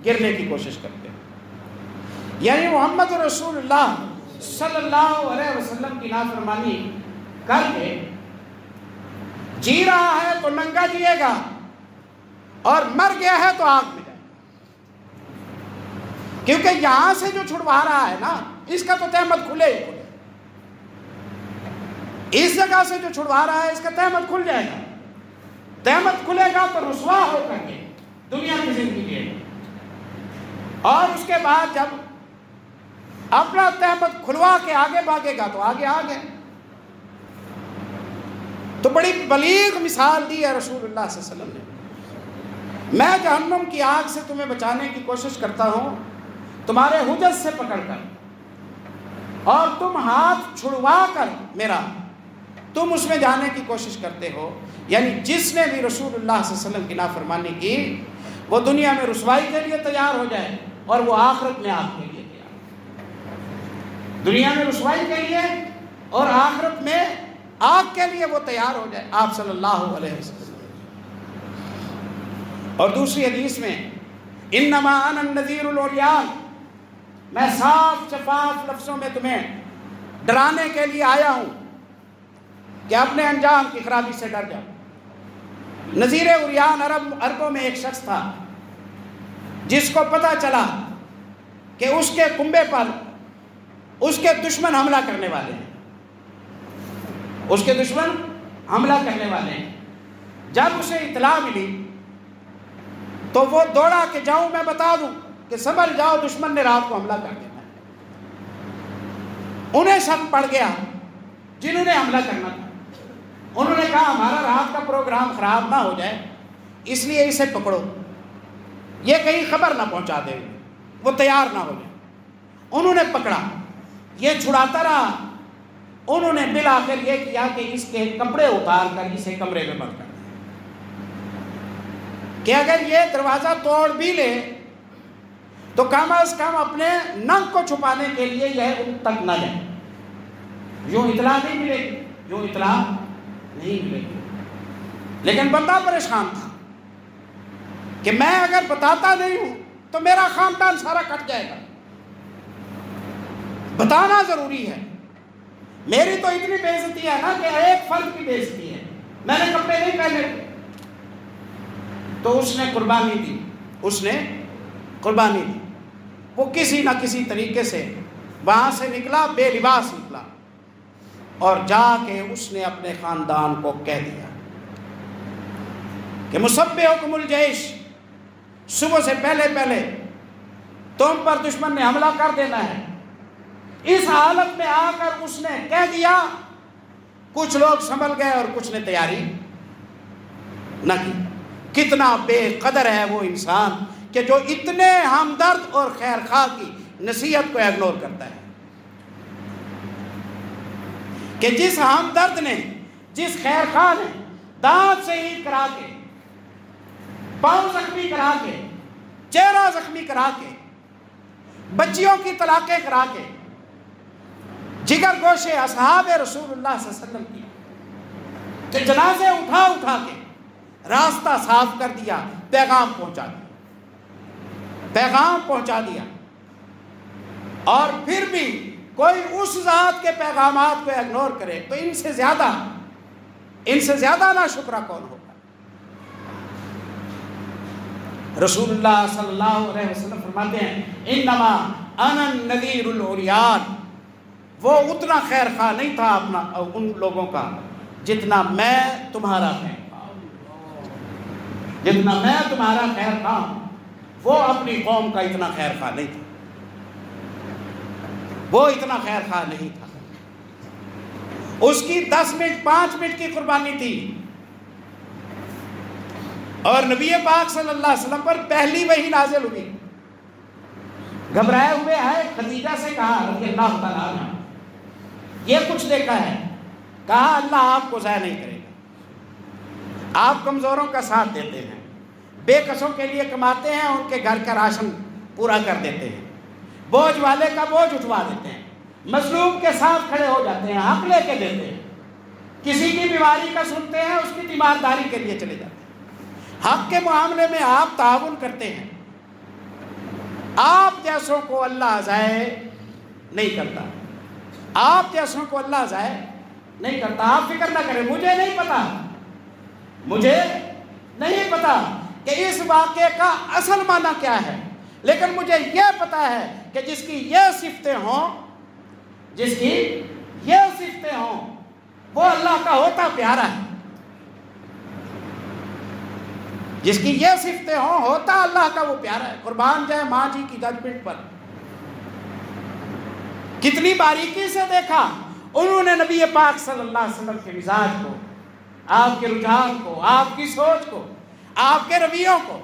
گرنے کی کوشش کرتے ہو. یعنی محمد رسول اللہ صلی اللہ علیہ وسلم کی نافرمانی کر کے جی رہا ہے تو ننگا جیے گا، اور مر گیا ہے تو آگ میں جائے گا. کیونکہ یہاں سے جو چھڑوا رہا ہے نا اس کا تو تہمت کھلے ہی کھلے، اس جگہ سے جو چھڑوا رہا ہے اس کا تہمت کھل جائے گا. تہمت کھلے گا تو رسوا ہو کر کے دنیا کی زندگی جیے گا، اور اس کے بعد جب اپنا تہمت کھلوا کے آگے بھاگے گا تو آگے آگے. تو بڑی بلیغ مثال دی ہے رسول اللہ صلی اللہ علیہ وسلم نے. میں جہنم کی آگ سے تمہیں بچانے کی کوشش کرتا ہوں تمہارے حجت سے پکڑ کر، اور تم ہاتھ چھڑوا کر میرا تم اس میں جانے کی کوشش کرتے ہو. یعنی جس نے بھی رسول اللہ صلی اللہ علیہ وسلم کی نافرمانی کی وہ دنیا میں رسوائی کے لیے تیار ہو جائے اور وہ آخرت میں آگ کے لیے تیار. دنیا میں رسوائی کے لیے اور آخرت میں آگ کے لیے وہ تیار ہو جائے آپ صلی اللہ علیہ وسلم. اور دوسری حدیث میں انما انا النذیر العریان، میں صاف شفاف لفظوں میں تمہیں ڈرانے کے لیے آیا ہوں کہ اپنے انجام کی خرابی سے ڈر جاؤ. نذیر عریان عربوں میں ایک شخص تھا جس کو پتہ چلا کہ اس کے کنبے پر اس کے دشمن حملہ کرنے والے ہیں، اس کے دشمن حملہ کرنے والے ہیں، جب اسے اطلاع ملی تو وہ دوڑا کہ جاؤں میں بتا دوں کہ سنبھل جاؤ، دشمن نے رات کو حملہ کر دینا ہے۔ انہیں شک پڑ گیا جنہوں نے حملہ کرنا تھا، انہوں نے کہا ہمارا رات کا پروگرام خراب نہ ہو جائے اس لیے اسے پکڑو، یہ کہیں خبر نہ پہنچا دے، وہ تیار نہ ہو جائے۔ انہوں نے پکڑا، یہ چھڑاتا رہا، انہوں نے بالآخر یہ کیا کہ اس کے کپڑے اتار کر اسے کمرے میں بند کر دیا کہ اگر یہ دروازہ توڑ بھی لے تو کم از کم اپنے ننگ کو چھپانے کے لیے یہ ان تک نہ جائے، یوں اطلاع نہیں ملے گی، یوں اطلاع نہیں ملے گی۔ لیکن بندہ پریشان تھا کہ میں اگر بتاتا نہیں ہوں تو میرا خاندان سارا کٹ جائے گا، بتانا ضروری ہے، میری تو اتنی بے عزتی ہے نا کہ ایک فرد کی بے عزتی ہے، میں نے کپڑے نہیں پہنے۔ تو اس نے قربانی دی، اس نے قربانی دی، وہ کسی نہ کسی طریقے سے وہاں سے نکلا، بے لباس نکلا، اور جا کے اس نے اپنے خاندان کو کہہ دیا کہ مصبحکم الجیش، صبح سے پہلے پہلے تم پر دشمن نے حملہ کر دینا ہے۔ اس حالت میں آ کر اس نے کہہ دیا، کچھ لوگ سنبھل گئے اور کچھ نے تیاری نہ کی۔ کتنا بے قدر ہے وہ انسان کہ جو اتنے ہمدرد اور خیر خواہ کی نصیحت کو اگنور کرتا ہے، کہ جس ہمدرد نے، جس خیر خواہ نے دانت سے عید کرا کے، پاؤں زخمی کرا کے، چہرہ زخمی کرا کے، بچیوں کی طلاقیں کرا کے، جگر گوشے اصحاب رسول اللہ صلی اللہ علیہ وسلم کی کہ جنازے اٹھا اٹھا کے راستہ صاف کر دیا، پیغام پہنچا دیا، پیغام پہنچا دیا، اور پھر بھی کوئی اس ذات کے پیغامات کو اگنور کرے تو ان سے زیادہ ناشکرا کون ہوگا۔ رسول اللہ صلی اللہ علیہ وسلم فرماتے ہیں انما انا النذیر العریان، وہ اتنا خیر خواہ نہیں تھا اپنا ان لوگوں کا جتنا میں تمہارا خیر خواہ، جتنا میں تمہارا خیر خواہ ہوں، وہ اپنی قوم کا اتنا خیر خواہ نہیں تھا، وہ اتنا خیر خواہ نہیں تھا۔ اس کی 10 منٹ 5 منٹ کی قربانی تھی، اور نبی پاک صلی اللہ علیہ وسلم پر پہلی وحی نازل ہوئی، گھبرائے ہوئے آئے، خدیجہ سے کہا رضی اللہ تعالیٰ عنہ، یہ کچھ دیکھا ہے؟ کہا اللہ آپ کو ضائع نہیں کرے گا، آپ کمزوروں کا ساتھ دیتے ہیں، بے کسوں کے لیے کماتے ہیں، ان کے گھر کا راشن پورا کر دیتے ہیں، بوجھ والے کا بوجھ اٹھوا دیتے ہیں، مظلوم کے ساتھ کھڑے ہو جاتے ہیں، حق لے کے دیتے ہیں، کسی کی بیماری کا سنتے ہیں، اس کی تیمارداری کے لیے چلے جاتے ہیں، حق کے معاملے میں آپ تعاون کرتے ہیں، آپ جیسوں کو اللہ ضائع نہیں کرتا، آپ جیسوں کو اللہ ضائع نہیں کرتا۔ آپ فکر نہ کریں، مجھے نہیں پتا کہ اس واقعے کا اصل معنی کیا ہے، لیکن مجھے یہ پتا ہے کہ جس کی یہ صفتیں ہوں وہ اللہ کا ہوتا پیارا ہے، جس کی یہ صفتیں ہوں ہوتا اللہ کا وہ پیارا ہے۔ قربان جائے ماں جی کی ججمنٹ پر، کتنی باریکی سے دیکھا انہوں نے نبی پاک صلی اللہ علیہ وسلم کے مزاج کو، آپ کے رجحان کو، آپ کی سوچ کو، آپ کے رویوں کو،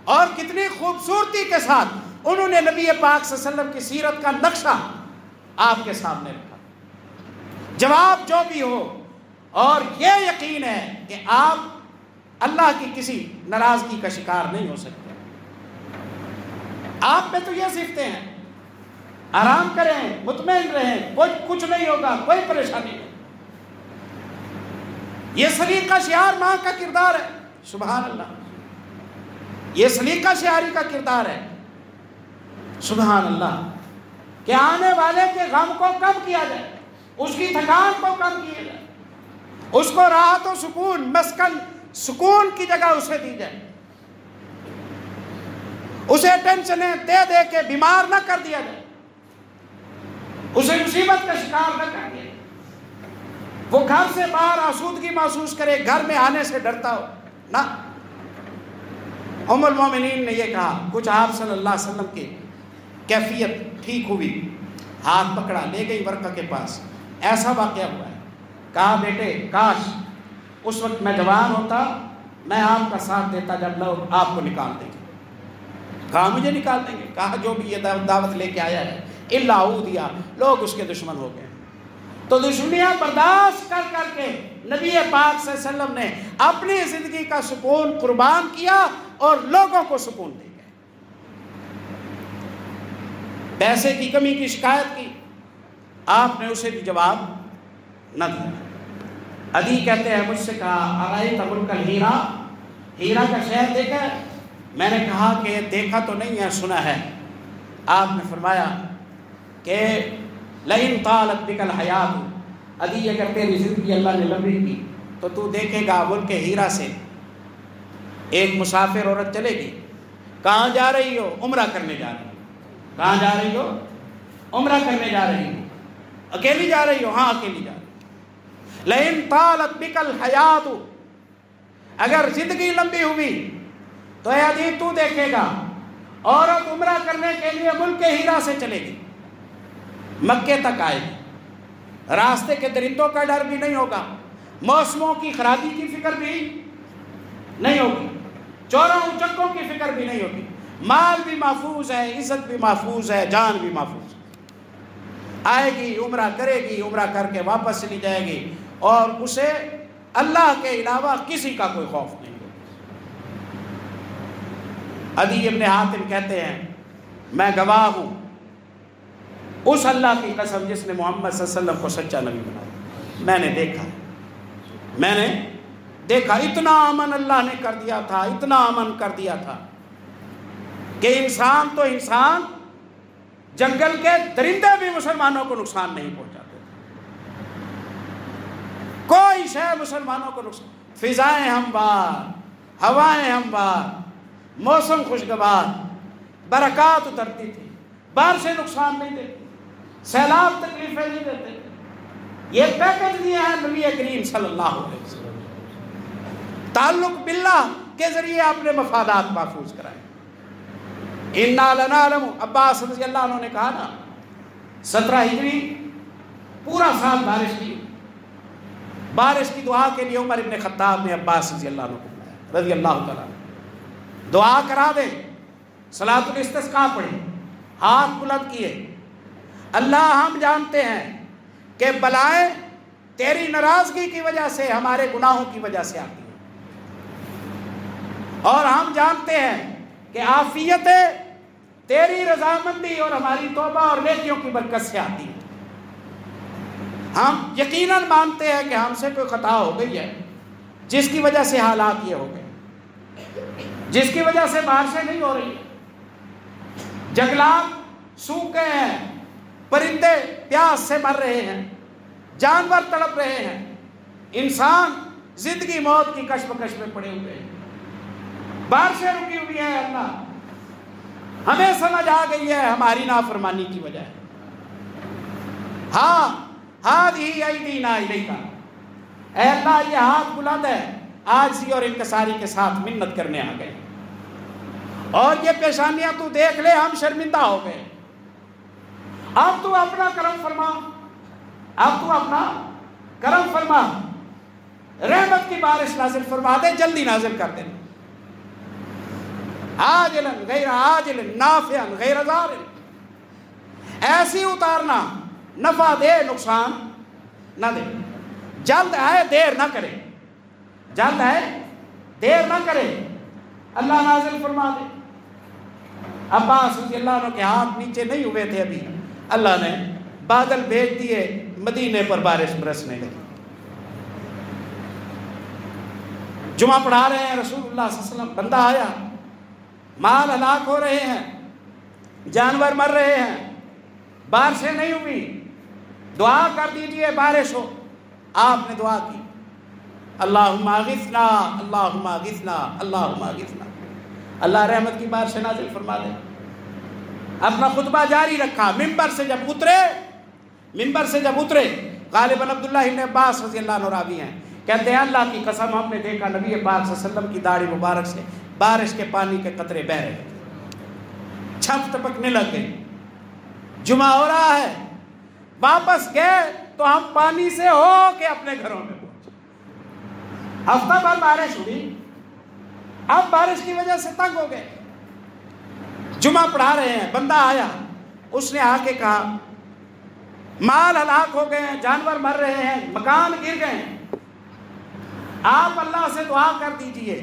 اور کتنی خوبصورتی کے ساتھ انہوں نے نبی پاک صلی اللہ علیہ وسلم کی سیرت کا نقشہ آپ کے سامنے رکھا۔ جواب جو بھی ہو، اور یہ یقین ہے کہ آپ اللہ کی کسی ناراضگی کا شکار نہیں ہو سکتے۔ آپ میں تو یہ صفتیں ہیں، آرام کریں، مطمئن رہیں، کچھ نہیں ہوگا، کوئی پریشانی نہیں۔ یہ سلیقہ شعار ماں کا کردار ہے، سبحان اللہ، یہ سلیقہ شعاری کا کردار ہے، سبحان اللہ، کہ آنے والے کے غم کو کم کیا جائے، اس کی تھکان کو کم کیا جائے، اس کو راحت و سکون، مسکن سکون کی جگہ اسے دی جائے۔ اسے ٹینشنیں دے دے کے بیمار نہ کر دیا جائے، اسے مصیبت کا شکار نہ کر دیا، وہ گھر سے باہر آسودگی محسوس کرے، گھر میں آنے سے ڈرتا ہو نہ۔ ام المومنین نے یہ کہا، کچھ آپ صلی اللہ علیہ وسلم کی کیفیت ٹھیک ہوئی، ہاتھ پکڑا لے گئی ورقہ کے پاس، ایسا واقعہ ہوا ہے، کہا بیٹے کاش اس وقت میں جوان ہوتا، میں آپ کا ساتھ دیتا جب لوگ آپ کو نکال دیں گے۔ کہا مجھے نکال دیں گے؟ کہا جو بھی یہ دعوت لے کے آیا ہے الا دیا، لوگ اس کے دشمن ہو گئے۔ تو دشمنیاں برداشت کر کر کے نبی پاک صلی اللہ علیہ وسلم نے اپنی زندگی کا سکون قربان کیا اور لوگوں کو سکون دے گئے۔ پیسے کی کمی کی شکایت کی، آپ نے اسے بھی جواب نہ دیا۔ عدی کہتے ہیں مجھ سے کہا ارائیت ملک الہیرا، ہیرا کا شہر دیکھا ہے؟ میں نے کہا کہ دیکھا تو نہیں ہے، سنا ہے۔ آپ نے فرمایا کہ لئن طالت بک الحیات، عدی اگر تیری زندگی اللہ نے لمبی کی تو تو دیکھے گا ملک ہیرا سے ایک مسافر عورت چلے گی۔ کہاں جا رہی ہو؟ عمرہ کرنے جا رہی ہو۔ کہاں جا رہی ہو؟ عمرہ کرنے جا رہی ہو۔ اکیلی جا رہی ہو؟ ہاں اکیلی جا رہی ہو۔ لئن طالت بک الحیات، اگر زندگی لمبی ہوئی تو اے عدی تو دیکھے گا عورت عمرہ کرنے کے لیے ملک ہیرا سے چلے گی، مکے تک آئے گی، راستے کے درندوں کا ڈر بھی نہیں ہوگا، موسموں کی خرابی کی فکر بھی نہیں ہوگی، چوروں اچکوں کی فکر بھی نہیں ہوگی، مال بھی محفوظ ہے، عزت بھی محفوظ ہے، جان بھی محفوظ ہے۔ آئے گی، عمرہ کرے گی، عمرہ کر کے واپس چلی جائے گی، اور اسے اللہ کے علاوہ کسی کا کوئی خوف نہیں ہوگا۔ عدی ابن حاتم کہتے ہیں میں گواہ ہوں اس اللہ کی قسم جس نے محمد صلی اللہ علیہ وسلم کو سچا نبی بنایا، میں نے دیکھا اتنا امن اللہ نے کر دیا تھا، اتنا امن کر دیا تھا کہ انسان تو انسان، جنگل کے درندے بھی مسلمانوں کو نقصان نہیں پہنچاتے تھے، کوئی شے مسلمانوں کو نقصان، فضائیں ہموار، ہوائیں ہموار، موسم خوشگوار، برکات اترتی تھی، بارشیں نقصان نہیں دیتی، سیلاب تکلیفیں نہیں دیتے۔ یہ پیکج دیا ہے نبی کریم صلی اللہ علیہ وسلم، تعلق باللہ کے ذریعے آپ نے مفادات محفوظ کرائے۔ اِنَّا لَنَعْلَمُ، عباس رضی اللہ عنہ نے کہا نا 17 ہجری پورا سال بارش کی دعا کے لیے عمر ابن خطاب نے عباس رضی اللہ عنہ کو بلایا رضی اللہ تعالیٰ، دعا کرا دے، صلاۃ الاستسقاء پڑھی، ہاتھ بلند کیے، اللہ ہم جانتے ہیں کہ بلائیں تیری ناراضگی کی وجہ سے، ہمارے گناہوں کی وجہ سے آتی ہیں، اور ہم جانتے ہیں کہ عافیتیں تیری رضامندی اور ہماری توبہ اور نیکیوں کی برکت سے آتی ہیں۔ ہم یقیناً مانتے ہیں کہ ہم سے کوئی خطا ہو گئی ہے جس کی وجہ سے حالات یہ ہو گئے، جس کی وجہ سے بارشیں نہیں ہو رہی ہیں، جنگلات سوکھ گئے ہیں، پرندے پیاس سے مر رہے ہیں، جانور تڑپ رہے ہیں، انسان زندگی موت کی کشمکش میں پڑے ہوئے ہیں، بارشیں رکی ہوئی ہیں۔ اللہ ہمیں سمجھ آ گئی ہے ہماری نافرمانی کی وجہ ہے۔ ہاں ہادی ایدینا الیکا، اے اللہ یہ ہاتھ بلند ہے، عاجزی اور انکساری کے ساتھ منت کرنے آ گئے، اور یہ پیشانیاں تو دیکھ لے، ہم شرمندہ ہو گئے، اب تو اپنا کرم فرما، اب تو اپنا کرم فرما، رحمت کی بارش نازل فرما دے، جلدی نازل کر دے، عاجلاً غیر عاجل نافعاً غیر ضار، ایسی اتارنا نفع دے نقصان نہ دے، جلد آئے دیر نہ کرے، جلد آئے دیر نہ کرے، اللہ نازل فرما دے۔ عباس رضی اللہ عنہ کے ہاتھ نیچے نہیں ہوئے تھے ابھی، اللہ نے بادل بھیج دیے، مدینے پر بارش برسنے لگی۔ جمعہ پڑھا رہے ہیں رسول اللہ صلی اللہ علیہ وسلم، بندہ آیا، مال ہلاک ہو رہے ہیں، جانور مر رہے ہیں، بارشیں نہیں ہوئی، دعا کر دیجئے بارش ہو۔ آپ نے دعا کی، اللہم اغثنا اللہم اغثنا اللہم اغثنا، اللہ رحمت کی بارش نازل فرما دے۔ اپنا خطبہ جاری رکھا، ممبر سے جب اترے غالباً عبداللہ ابن عباس رضی اللہ عنہ راوی ہیں، کہتے ہیں اللہ کی قسم ہم نے دیکھا نبی پاک صلی اللہ علیہ وسلم کی داڑھی مبارک سے بارش کے پانی کے قطرے بہہ رہے، چھت ٹپکنے لگ گئی۔ جمعہ ہو رہا ہے، واپس گئے تو ہم پانی سے ہو کے اپنے گھروں میں پہنچے۔ ہفتہ بھر بارش ہوئی، اب بارش کی وجہ سے تنگ ہو گئے۔ جمعہ پڑھا رہے ہیں، بندہ آیا، اس نے آ کے کہا مال ہلاک ہو گئے ہیں، جانور مر رہے ہیں، مکان گر گئے ہیں، آپ اللہ سے دعا کر دیجئے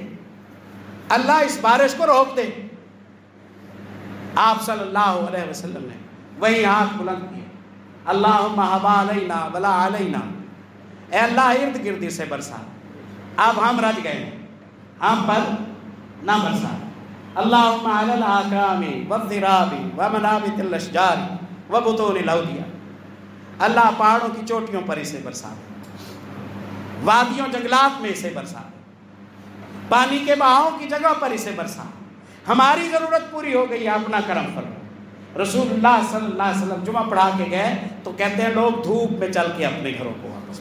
اللہ اس بارش کو روک دے۔ آپ صلی اللہ علیہ وسلم نے وہی ہاتھ بلند کیے، اللہم حوا علینا ولا علینا، اے اللہ ارد گرد سے برسا، اب ہم رج گئے ہیں، ہم پر نہ برسا۔ اللہم علی الاکام والذراب ومنابت الاشجار وبطون الاودیہ، اللہ پہاڑوں کی چوٹیوں پر اسے برسا، وادیوں جنگلات میں اسے برسا، پانی کے بہاؤں کی جگہ پر اسے برسا، ہماری ضرورت پوری ہو گئی، اپنا کرم فرما۔ رسول اللہ صلی اللہ علیہ وسلم جمعہ پڑھا کے گئے تو کہتے ہیں لوگ دھوپ میں چل کے اپنے گھروں کو واپس،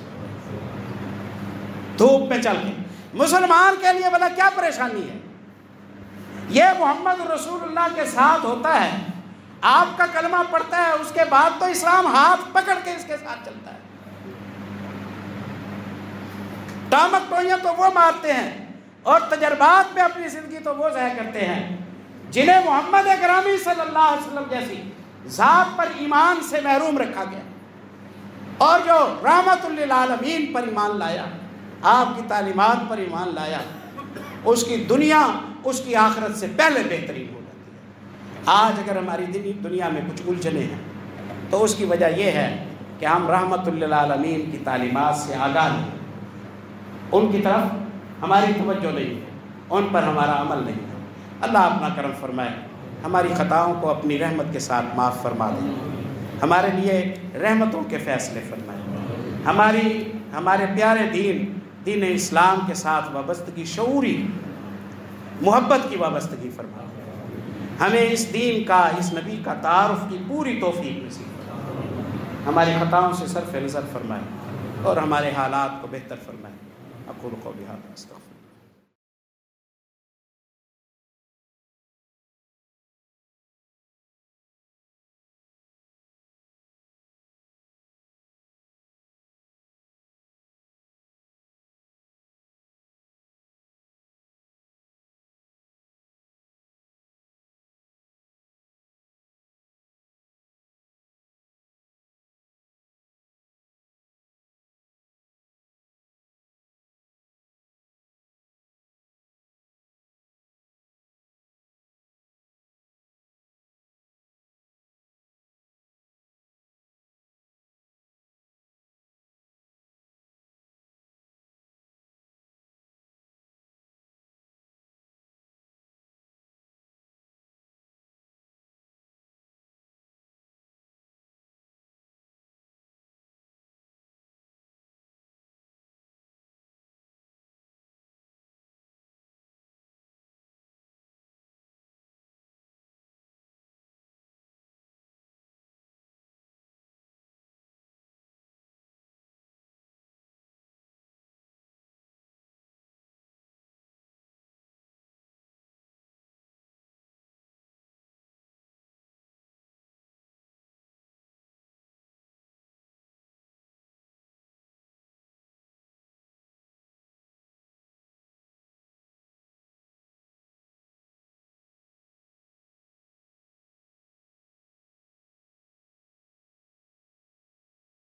دھوپ میں چل کے۔ مسلمان کے لیے بلا کیا پریشانی ہے؟ یہ محمد رسول اللہ کے ساتھ ہوتا ہے، آپ کا کلمہ پڑھتا ہے، اس کے بعد تو اسلام ہاتھ پکڑ کے اس کے ساتھ چلتا ہے۔ ٹامک ٹوئیاں تو وہ مارتے ہیں اور تجربات میں اپنی زندگی تو وہ ضائع کرتے ہیں جنہیں محمد اکرمی صلی اللہ علیہ وسلم جیسی ذات پر ایمان سے محروم رکھا گیا، اور جو رحمت للعالمین پر ایمان لایا، آپ کی تعلیمات پر ایمان لایا، اس کی دنیا اس کی آخرت سے پہلے بہترین ہو جاتی ہے۔ آج اگر ہماری دنیا میں کچھ الجھنیں ہیں تو اس کی وجہ یہ ہے کہ ہم رحمت للعالمین کی تعلیمات سے آگاہ نہیں، ان کی طرف ہماری توجہ نہیں ہے، ان پر ہمارا عمل نہیں ہے۔ اللہ اپنا کرم فرمائے، ہماری خطاؤں کو اپنی رحمت کے ساتھ معاف فرما دے، ہمارے لیے رحمتوں کے فیصلے فرمائے، ہمارے پیارے دین اسلام کے ساتھ وابستگی، شعوری محبت کی وابستگی فرما دے، ہمیں اس دین کا، اس نبی کا تعارف کی پوری توفیق نصیب فرمائے، ہماری خطاؤں سے صرف نظر فرمائے اور ہمارے حالات کو بہتر فرمائے۔ اقول قولی ھذا استغفر